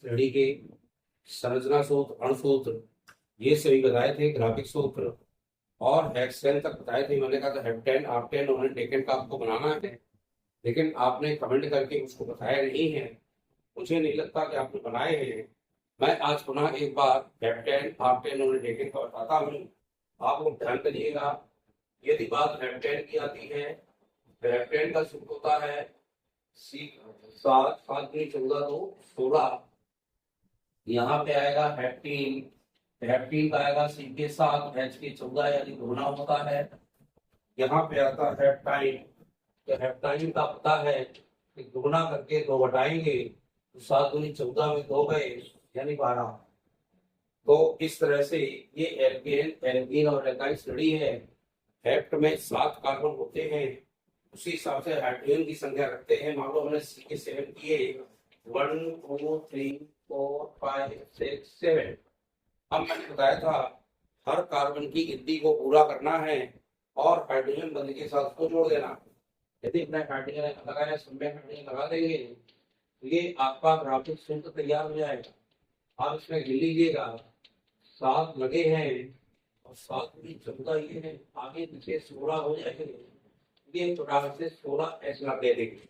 श्रेणी के संरचना सूत्र, अणुसूत्र ये सभी बताए थे, ग्राफिक सूत्र और हेक्सेन तक बताए थे। मैंने कहा था हेप्टेन ऑक्टेन और डेकेन का आपको बनाना है, लेकिन आपने कमेंट करके उसको बताया नहीं है। मुझे नहीं लगता कि आपने बनाए हैं। मैं आज पुनः एक बार हेप्टेन ऑक्टेन और डेकेन का बताता हूँ। आप लोग ध्यान करिएगा। यदि बात हेप्टेन की आती है तो हेप्टेन का सूत्र होता है सी 7 7 दूनी 14 तो 16। यहाँ पे आएगा हेप्टीन, हेप्टीन का आएगा सी के 7 एच के 14 यानी गुना होता है। यहाँ पे आता है हेप्टाइन, तो हेप्टाइन का पता है कि गुना करके 2 घटाएंगे तो 7 दूनी 14 में 2 गए यानी 12। तो इस तरह से ये एल्केन एल्कीन और एल्काइल श्रेणी है। हेप्ट में 7 कार्बन होते हैं, उसी हिसाब से हाइड्रोजन की संख्या रखते हैं। मान लो हमने सी के 7 किए, 1 2 3 4 5 6 7। अब मैंने बताया था हर कार्बन की गिनती को पूरा करना है और हाइड्रोजन बंध के साथ उसको जोड़ देना। यदि अपने हाइड्रोजन लगाया, समय हाइड्रोजन लगा देंगे तो ये आपका ग्राफिक सूत्र तैयार हो जाएगा। आप इसमें गिन लीजिएगा, 7 लगे हैं और 7 दूनी 14 ये है, आगे पीछे 16 हो जाएंगे। ये प्रोडक्ट से 16 एच लग दे देंगे।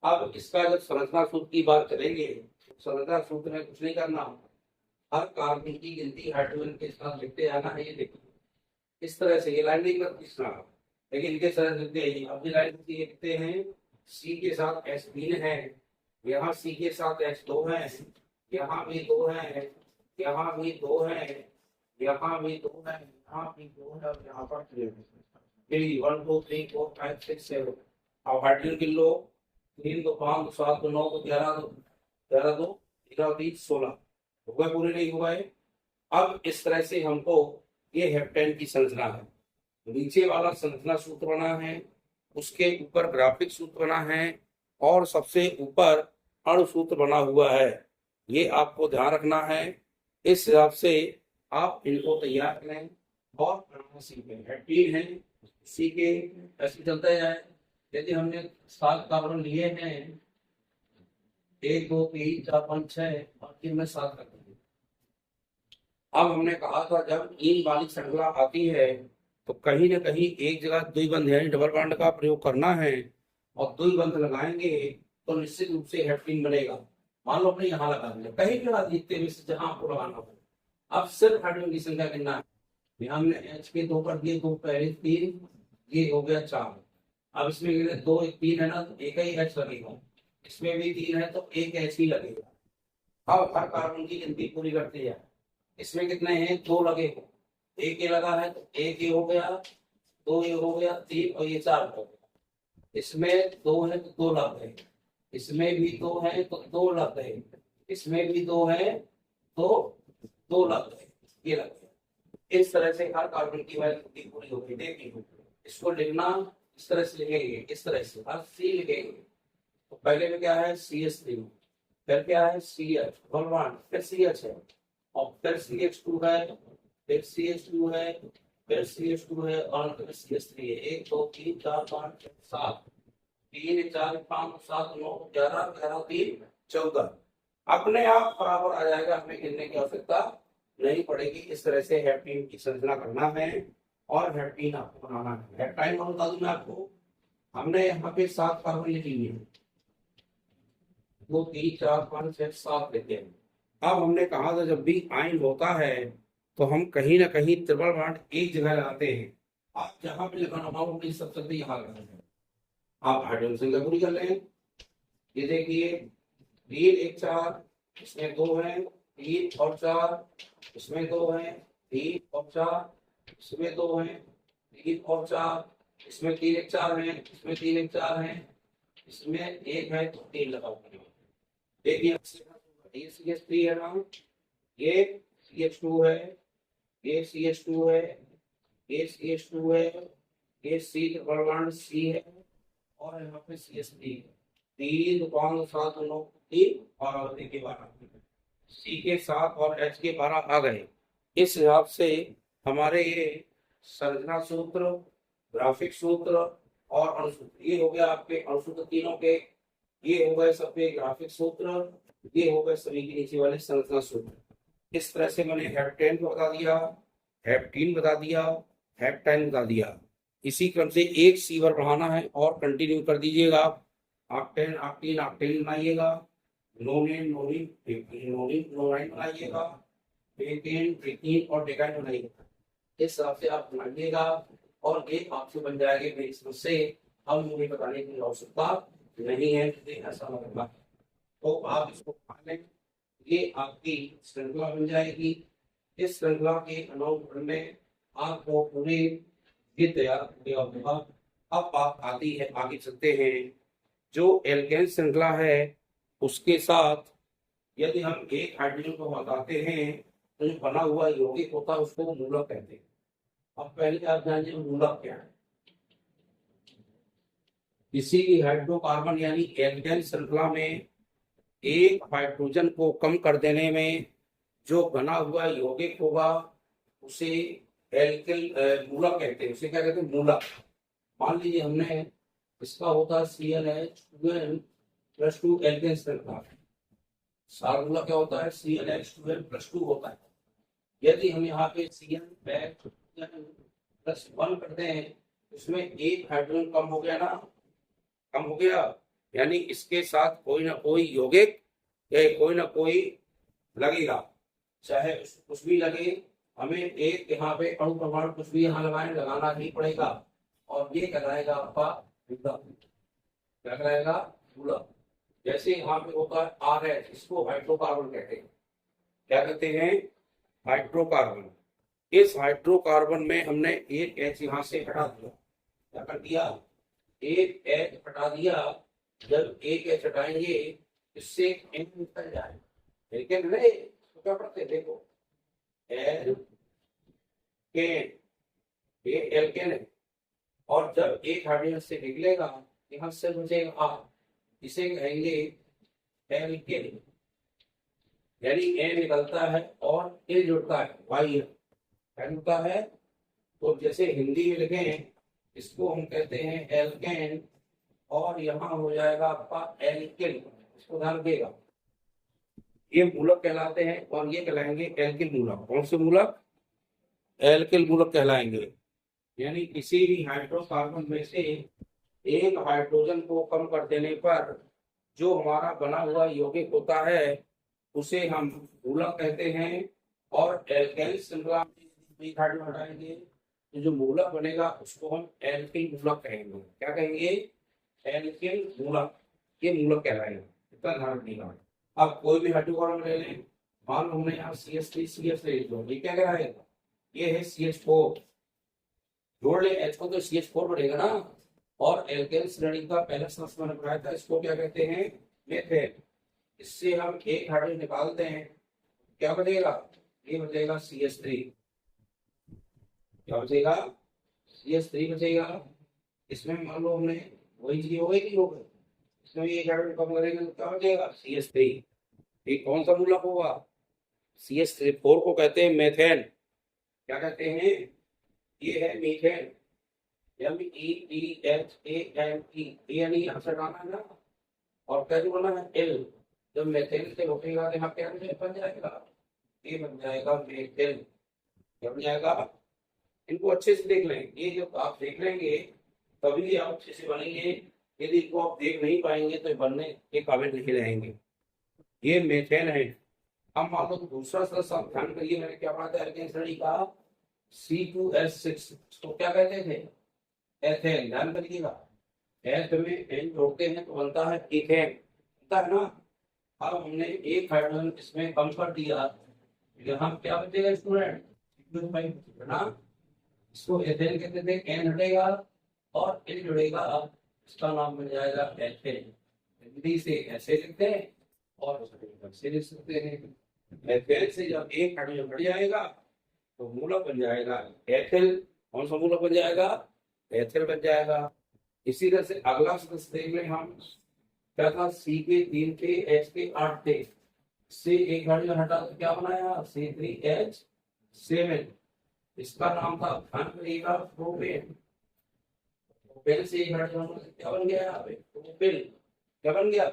अब इसका जब संरचना सूत्र की बात करेंगे, संरचना सूत्र में कुछ नहीं करना, हर कार्बन की गिनती हाइड्रोजन के साथ लिखते जाना है। ये देखो इस तरह से, ये लाइन नहीं करती इस तरह, लेकिन इनके साथ लिखते हैं। अपनी लाइन लिखते हैं सी के साथ एच 3 है, यहाँ सी के साथ एच 2 है, यहाँ भी 2 है, यहाँ भी 2 है, यहाँ भी 2 है, यहाँ भी 2 है और यहाँ पर 3 है। 1 2 3 4 5 6 7। अब हाइड्रोजन गिन लो, 3 2 5 7 2 9 11 2 11 2 11 3 16 हो गए, पूरे नहीं हुआ है। अब इस तरह से हमको ये हेप्टेन की संरचना है। नीचे वाला संरचना सूत्र बना है, उसके ऊपर ग्राफिक सूत्र बना है और सबसे ऊपर अणु सूत्र बना हुआ है। ये आपको ध्यान रखना है। इस हिसाब से आप इनको तैयार करें और बनाना सीखें। हेप्टेन है, सी के ऐसे चलता जाए। यदि हमने 7 कार्बन लिए हैं, 1 2 3 4 5 6 और 3 में 7 कर देंगे। अब हमने कहा था जब इन वाली श्रृंखला आती है तो कहीं ना कहीं एक जगह द्विबंध यानी डबल बॉन्ड का प्रयोग करना है और द्विबंध लगाएंगे तो निश्चित रूप से हेप्टेन बनेगा। मान लो अपने यहाँ लगा दिया, कहीं भी लगा दीजिए में से जहां आपको लगाना हो। अब सिर्फ हाइड्रोजन की संख्या गिनना है। यहाँ हमने एच के 2 कर दिए, 2 पहले 3, ये हो गया 4। अब इसमें 2 3 है ना, तो एक ही एच लगेगा। इसमें भी 3 है तो एक एच ही लगेगा। अब हर कार्बन की गिनती पूरी करते जाए। इसमें कितने हैं, 2 लगे, एक ये लगा है तो एक ये हो गया, 2 ये हो गया, 3 और ये 4 हो गया। इसमें 2 है तो 2 लग गए, इसमें भी 2 है तो 2 लग गए, इसमें भी 2 है तो 2 लग गए, ये लग गए। इस तरह से हर कार्बन की वैल्यू पूरी होगी। देखिए इसको लिखना इस तरह से लिखेंगे, इस तरह से हर सी लिखेंगे। तो पहले में क्या है CH3, फिर क्या है CH बॉन्ड, फिर CH है और फिर CH2 है, फिर CH2 है, फिर CH2 है और फिर CH3 है। 1 2 3 4 5 6 7, 3 4 5 7 9 11 11 3 14। अपने आप बराबर आ जाएगा, हमें गिनने की आवश्यकता नहीं पड़ेगी। इस तरह से हेप्टेन की संरचना करना है और हेप्टेन आपको बनाना है। हेप्टाइन को बता दूं मैं आपको, हमने यहाँ पे 7 कार्बन लिख लिए हैं, 2 3 4 5 6 7 लेते हैं। अब हमने कहा था जब भी आयन होता है तो हम कहीं ना कहीं ट्रिपल बॉन्ड एक जगह लगाते हैं। आप जहां पे लगाना हो अपनी सब सकते यहाँ लगाना है। आप हाइड्रोजन संख्या पूरी कर लें। ये देखिए 3 1 4, इसमें 2 है, 3 और 4, इसमें 2 है, 3 और 4, इसमें 2 है, 3 और 4, इसमें 3 1 4 है, इसमें 3 1 4 है, इसमें 1 है तो 3 लगाओ। देखिए ये CH3 है ना, ये CH2 है, ये CH2 है, ये CH2 है, ये C ट्रिपल बॉन्ड C है और यहाँ पे CH3 है। 3 5 7 9 3 और देखिए 12, C के 7 और H के 12 आ गए। इस हिसाब से हमारे ये संरचना सूत्र, ग्राफिक सूत्र और अणुसूत्र, ये हो गया आपके अणुसूत्र तीनों के, ये हो गए सबके ग्राफिक सूत्र ये हो गए सभी के नीचे वाले संरचना सूत्र। इस तरह से मैंने हेप्टेन को बता दिया, हेप्टीन बता दिया, हेप्टाइन बता दिया। इसी क्रम से एक सीवर बढ़ाना है और कंटिन्यू कर दीजिएगा। ऑक्टेन ऑक्टीन ऑक्टेन बनाइएगा, नोनिन नोनिन नोनिन क्लोराइन बनाइएगा, डेकेन डेकीन और डेकाइन बनाइएगा। इस हिसाब से आप बनाइएगा और ये आपसे बन जाएगा बेस से। अब मुझे बताने की आवश्यकता नहीं है, ऐसा लगेगा तो आप इसको पा लें। ये आपकी श्रृंखला बन जाएगी। इस श्रृंखला के अनुक्रम में आपको पूरे ये तैयार किया होगा। अब बात आती है, आगे चलते हैं। जो एल्केन श्रृंखला है उसके साथ यदि हम एक हाइड्रोजन को हटाते हैं तो जो बना हुआ यौगिक होता है उसको मूलक कहते हैं। अब पहले आप जानिए मूलक क्या है। किसी हाइड्रोकार्बन यानी एल्केन श्रृंखला में एक हाइड्रोजन को कम कर देने में जो बना हुआ यौगिक होगा उसे एल्किल मूलक कहते हैं। उसे क्या कहते हैं? मूलक। मान लीजिए हमने इसका होता है CnH2n + 2 एल्केन श्रृंखला। सार मूलक क्या होता है? CnH2n + 2 होता है। यदि हम यहाँ पे CN+1 करते हैं इसमें एक हाइड्रोजन कम हो गया ना, कम हो गया, यानी इसके साथ कोई ना कोई यौगिक या कोई ना कोई लगेगा, चाहे कुछ भी लगे। हमें एक यहाँ पे अणु परमाणु कुछ भी यहाँ लगाना ही पड़ेगा और ये कहलाएगा आपका मूलक। क्या कहलाएगा? मूलक। जैसे यहाँ पे होता है RH, इसको हाइड्रोकार्बन कहते हैं। क्या कहते हैं? हाइड्रोकार्बन। इस हाइड्रोकार्बन में हमने एक H यहाँ से हटा दिया। क्या कर दिया? एक H हटा दिया। जब एक H हटाएंगे इससे N निकल जाए, लेकिन नहीं तो क्या पढ़ते देखो, एल्केन, ये एल्केन है। और जब एक हाइड्रोजन से निकलेगा यहाँ से बचेगा R, इसे कहेंगे एल्केन। यानी N निकलता है और L जुड़ता है, Y क्या जुड़ता है। तो जैसे हिंदी में लिखें इसको हम कहते हैं एल्केन और यहाँ हो जाएगा आपका एल्किल। इसको ध्यान रखिएगा, ये मूलक कहलाते हैं और ये कहलाएंगे एल्किल मूलक। कौन से मूलक? एल्किल मूलक कहलाएंगे। यानी किसी भी हाइड्रोकार्बन में से एक हाइड्रोजन को कम कर देने पर जो हमारा बना हुआ यौगिक होता है उसे हम मूलक कहते हैं। और एल्केन श्रृंखला में एक हाइड्रोजन हटाएंगे तो जो मूलक बनेगा उसको हम एल्किल मूलक कहेंगे। क्या कहेंगे? एल्किल मूलक। ये मूलक कहलाएगा, इतना ध्यान रखिएगा। अब कोई भी हाइड्रोकार्बन ले लें, मान लो हमने यहाँ CH3 CH ले लो, ये क्या कहलाएगा? ये है CH4। जोड़ ले H को तो CH4 बढ़ेगा ना। और एल्केन श्रेणी का पहला संस्करण मैंने पढ़ाया था, इसको क्या कहते हैं? मेथेन। इससे हम एक हाइड्रोजन निकालते हैं, क्या बचेगा? ये बचेगा CH3। क्या बचेगा? CH3 बचेगा। इसमें मान लो हमने वही चीज हो गई कि हो गई, इसमें एक हाइड्रोजन कम करेंगे तो क्या बचेगा? CH3। ये कौन सा मूलक होगा? CH4 को कहते हैं मेथेन। क्या कहते हैं? ये है मीथेन। METHANE, यानी यहाँ से हटाना है ना, और क्या बना है? L। जब मेथेन से उठेगा तो यहाँ पे बन जाएगा, ये बन जाएगा मेथेन। क्या बन जाएगा? इनको अच्छे से देख लें, ये जब आप देख लेंगे तभी आप अच्छे से बनेंगे। यदि इनको आप देख नहीं पाएंगे तो बनने के काबिल नहीं रहेंगे। ये मेथेन है। अब मान लो दूसरा सदस्य आप ध्यान करिए, मैंने क्या पढ़ा था एल्केन श्रेणी का? C2H6, तो क्या कहते थे? एथेन। ध्यान करिएगा, एथ में N जोड़ते हैं तो बनता है इथेन, बनता है ना। अब हमने एक हाइड्रोजन इसमें कम कर दिया, यहाँ क्या बचेगा स्टूडेंट? ना, इसको एथेन कहते थे। N हटेगा और N जुड़ेगा, इसका नाम बन जाएगा एथेन। हिंदी से ऐसे लिखते हैं और ऐसे लिख सकते हैं। एथेन से जब एक हाइड्रोजन बढ़ जाएगा तो मूलक बन जाएगा एथिल। कौन सा मूलक बन जाएगा? एथिल बन जाएगा। इसी तरह से अगला सदस्य देख लें हम, क्या था? C के 3 थे, H के 8 थे, से एक हाइड्रोजन हटा तो क्या बनाया? C3H7। इसका नाम था, ध्यान करिएगा, प्रोपेन। प्रोपेन से एक हाइड्रोजन क्या बन गया? प्रोपेन। क्या बन गया?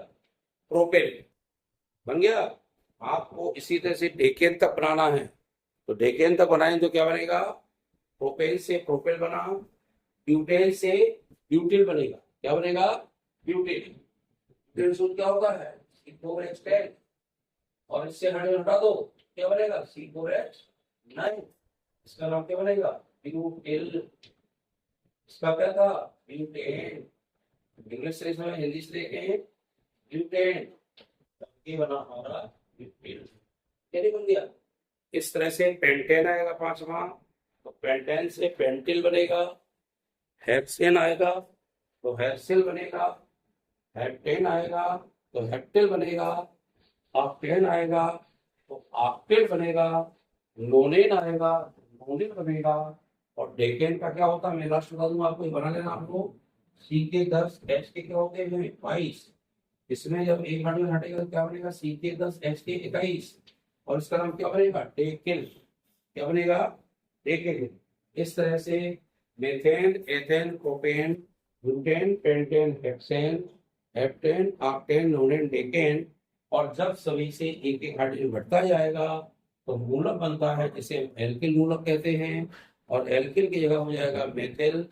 प्रोपेन। बन गया। आपको इसी तरह से डेकेन तक बनाना है, तो डेकेन तक बनाएंगे तो क्या बनेगा, प्रोपेन से प्रोपेल बना, ब्यूटेन से ब्यूटिल बनेगा। क्या बनेगा, ब्यूटिल। ब्यूटिल सूत्र क्या होता है, C4H10, और इससे हटा दो, क्या बनेगा, C4H9। इसका नाम क्या बनेगा, ब्यूटिल। इसका क्या था, ब्यूटेन। इंग्लिश से इसमें हिंदी से देखे हैं ब्यूटेन, ये बना हमारा ब्यूटिल। क्या बन गया। इस तरह से पेंटेन आएगा पांचवा, तो पेंटेन से पेंटिल बनेगा। हेक्सेन आएगा तो हेक्सिल बनेगा। हेप्टेन आएगा तो हेप्टिल बनेगा। ऑक्टेन आएगा तो ऑक्टेट बनेगा। नोनेन आएगा नोनिल बनेगा। और डेकेन का क्या होता है, मैं लास्ट बता दूंगा आपको, ये बना लेना आपको। सी के 10, एच के क्या होते हैं 22। इसमें जब एक हार्डवेयर हटेगा तो क्या बनेगा, सी के 10, एच के 21। और इसका नाम क्या बनेगा, डेकेन। क्या बनेगा, डेकेन। इस तरह से methane, ethane, propane, butane, pentane, hexane, heptane, octane, नोनेन, decane. और जब सभी से एक एक हाइड्रोजन घटता जाएगा तो मूलक बनता है, जिसे एल्किल मूलक कहते हैं। और एल्किल की जगह हो जाएगा methyl,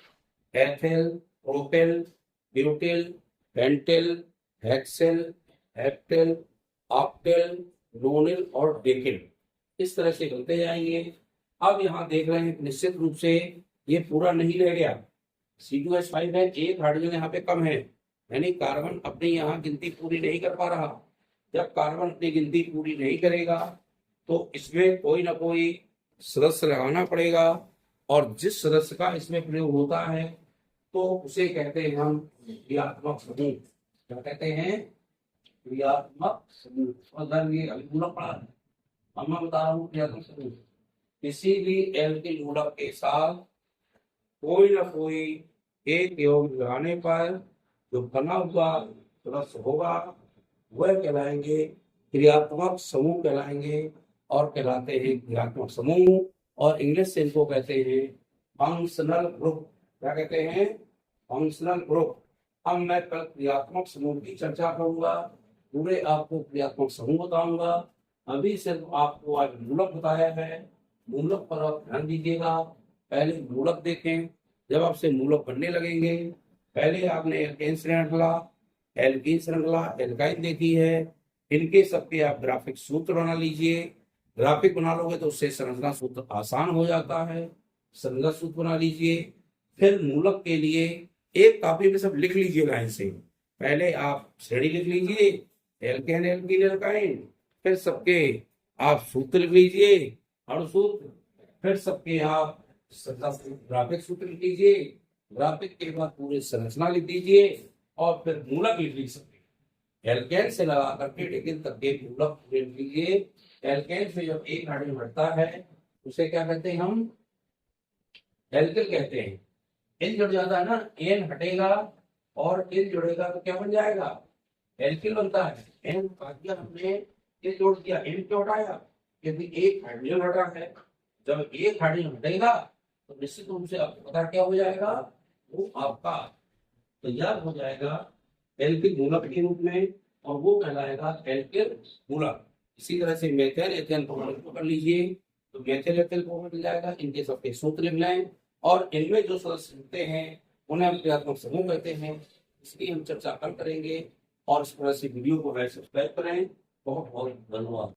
ethyl, propyl, butyl, pentyl, hexyl, heptyl, octyl, nonyl और डेकिल। इस तरह से बनते जाएंगे। अब यहाँ देख रहे हैं निश्चित रूप से ये पूरा नहीं रह गया। C2H5 है, एक हाइड्रोजन यहाँ पे कम है, यानी कार्बन अपनी यहाँ गिनती पूरी नहीं कर पा रहा। जब कार्बन अपनी गिनती पूरी नहीं करेगा तो इसमें कोई ना कोई सदस्य लगाना पड़ेगा। और जिस सदस्य का इसमें प्रयोग होता है तो उसे कहते हैं हम क्रियात्मक समूह। क्या कहते हैं, क्रियात्मक समूह। और ये अभी मूलक पढ़ा है, अब मैं बता रहा हूँ क्रियात्मक समूह। किसी भी एल्किल मूलक के साथ कोई ना कोई एक योग लगाने पर जो बना हुआ सदस्य होगा वह कहलाएंगे क्रियात्मक समूह कहलाएंगे, और कहलाते हैं क्रियात्मक समूह। और इंग्लिश से इनको कहते हैं फंक्शनल ग्रुप। क्या कहते हैं, फंक्शनल ग्रुप। अब मैं कल क्रियात्मक समूह की चर्चा करूंगा, पूरे आपको क्रियात्मक समूह बताऊंगा। अभी सिर्फ आपको आज मूलक बताया है, मूलक पर आप ध्यान दीजिएगा। पहले मूलक देखें, जब आपसे मूलक बनने लगेंगे, पहले आपने एल्केन श्रृंखला, एल्कीन श्रृंखला, एल्काइन देखी है। इनके सबके आप ग्राफिक सूत्र बना लीजिए। ग्राफिक बना लोगे तो उससे संरचना सूत्र आसान हो जाता है। संरचना सूत्र बना लीजिए। फिर मूलक के लिए एक कॉपी में सब लिख लीजिए लाइन से। पहले आप श्रेणी लिख लीजिए, एल्केन, एल्कीन, एल्काइन। फिर सबके आप सूत्र लिख लीजिए, अणुसूत्र। फिर सबके आप ग्राफिक सूत्र लिख लीजिए। ग्राफिक के बाद पूरे संरचना लिख दीजिए, और फिर मूलक लिख लीजिए। एल्केन से लगा करके डेकेन तक के मूलक पूरे लिख लीजिए। एल्केन से जब एक हाइड्रोजन हटता है उसे क्या कहते हैं, हम एल्किल कहते हैं। एन जुड़ जाता है ना, एन हटेगा और एन जुड़ेगा तो क्या बन जाएगा, एल्किल बनता है। एन काट दिया हमने, एन जोड़ दिया, एन क्यों हटाया, क्योंकि एक हाइड्रोजन हटा है। जब एक हाइड्रोजन हटेगा तो निश्चित रूप से आपको पता क्या हो जाएगा, वो आपका तैयार हो जाएगा एल्किल मूलक के रूप में, और वो कहलाएगा एल्किल मूलक। इसी तरह से मेथेन, एथेन को कर लीजिए तो मेथिल, एथिल को मिल जाएगा। इनके सबके सूत्र लिख लें, और इनमें जो सदस्य होते हैं उन्हें हम क्रियात्मक समूह कहते हैं। इसकी हम चर्चा कल करेंगे। और इस तरह से वीडियो को सब्सक्राइब करें। बहुत बहुत धन्यवाद।